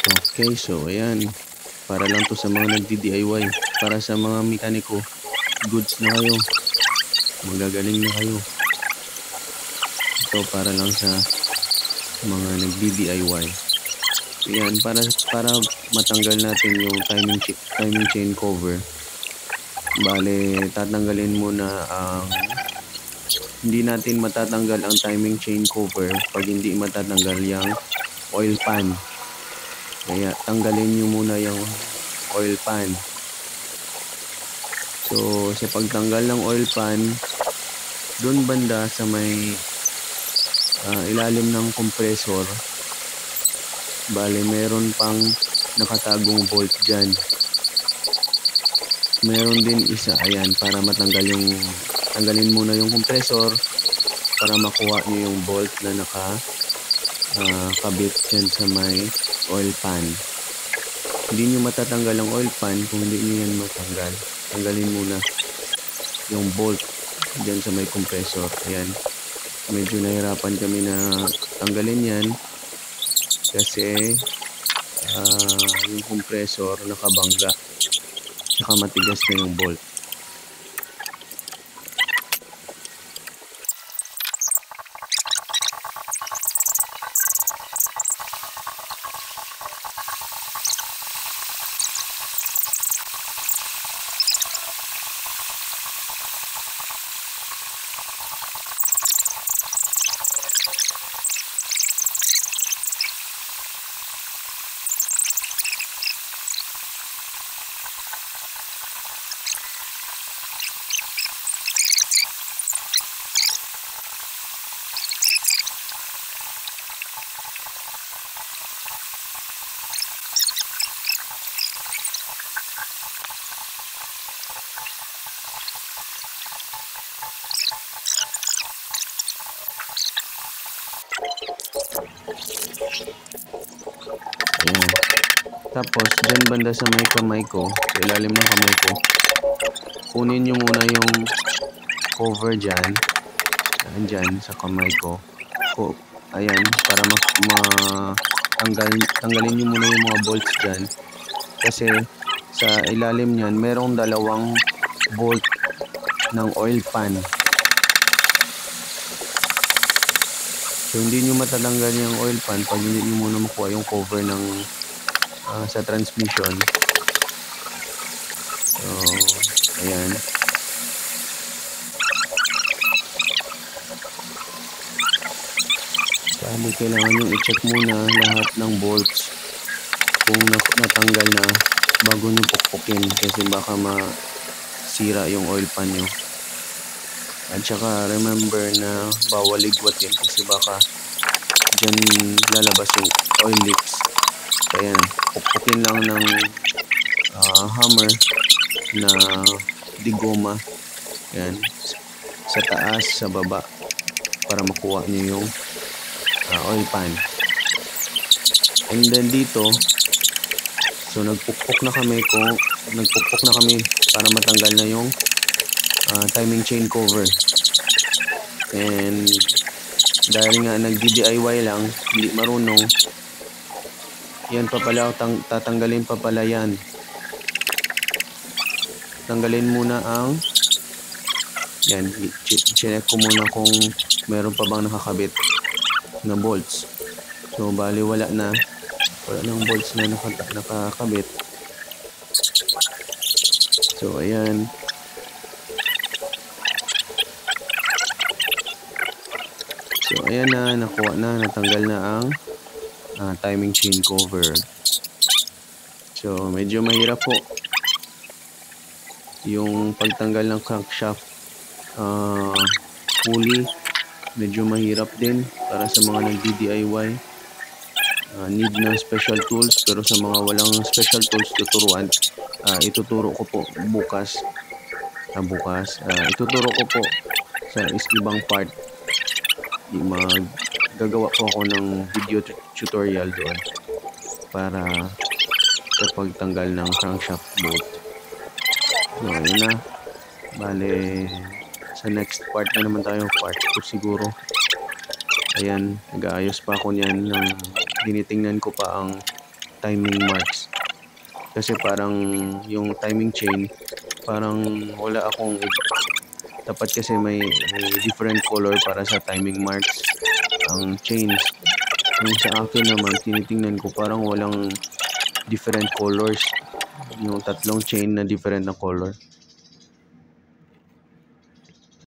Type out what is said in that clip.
Okay, so ayan. Para lang to sa mga nagdi-DIY. Para sa mga mekaniko. Goods na kayo. Magagaling na kayo. Ito para lang sa mga nagdi-DIY. Ayan, para matanggal natin yung timing chain cover. Bale, tatanggalin muna ang hindi natin matatanggal ang timing chain cover pag hindi matatanggal yung oil pan. Kaya tanggalin nyo muna yung oil pan. So sa pagtanggal ng oil pan, doon banda sa may ilalim ng compressor, bale meron pang nakatagong bolt dyan. Meron din isa, ayan, para tanggalin muna yung compressor para makuha nyo yung bolt na kabit dyan sa may oil pan. Hindi nyo matatanggal ang oil pan kung hindi nyo yan matanggal. Tanggalin muna yung bolt dyan sa may compressor. Ayan, medyo nahirapan kami na tanggalin yan kasi yung compressor nakabangga, saka matigas na yung bolt. Ayan. Tapos dyan banda sa may kamay ko, sa ilalim ng kamay ko, kunin nyo muna yung cover dyan, dyan sa kamay ko. Ayan, para tanggalin nyo muna yung mga bolts dyan, kasi sa ilalim nyan merong dalawang bolt ng oil pan. So hindi nyo matatanggal yung oil pan pag hindi nyo muna makuha yung cover ng sa transmission. So ayan, sabi kailangan nyo i-check muna lahat ng bolts kung natanggal na bago nyo pukpukin, kasi baka masira yung oil pan nyo. At saka remember na bawal ligwatin kasi baka dyan lalabas yung oil leaks. Kaya pukpukin lang ng hammer na digoma, yan, sa taas, sa baba, para makuha nyo yung oil pan. And then dito, so nagpukpok na kami para matanggal na yung timing chain cover. And dahil nga nagdi-DIY lang, hindi marunong, yan pa pala, tatanggalin pa pala yan. Tanggalin muna ang yan, check ko muna kung meron pa bang nakakabit na bolts. So bali wala nang bolts na nakakabit. So ayan, na, nakuha na, natanggal na ang timing chain cover. So medyo mahirap po yung pagtanggal ng crankshaft pulley. Medyo mahirap din para sa mga nagdi-DIY. Need ng special tools, pero sa mga walang special tools ituturo ko po bukas. Ituturo ko po sa ibang part. Gagawa po ako ng video tutorial doon para sa pagtanggal ng crankshaft bolt. So ayun na, bale sa next part na naman tayo, part 2 siguro. Ayan, nag-aayos pa ako niyan, tinitingnan ko pa ang timing marks. Kasi parang yung timing chain, parang wala akong dapat kasi may different color para sa timing marks ang chains. Yung sa akin naman, tinitingnan ko parang walang different colors. Yung tatlong chain na different na color.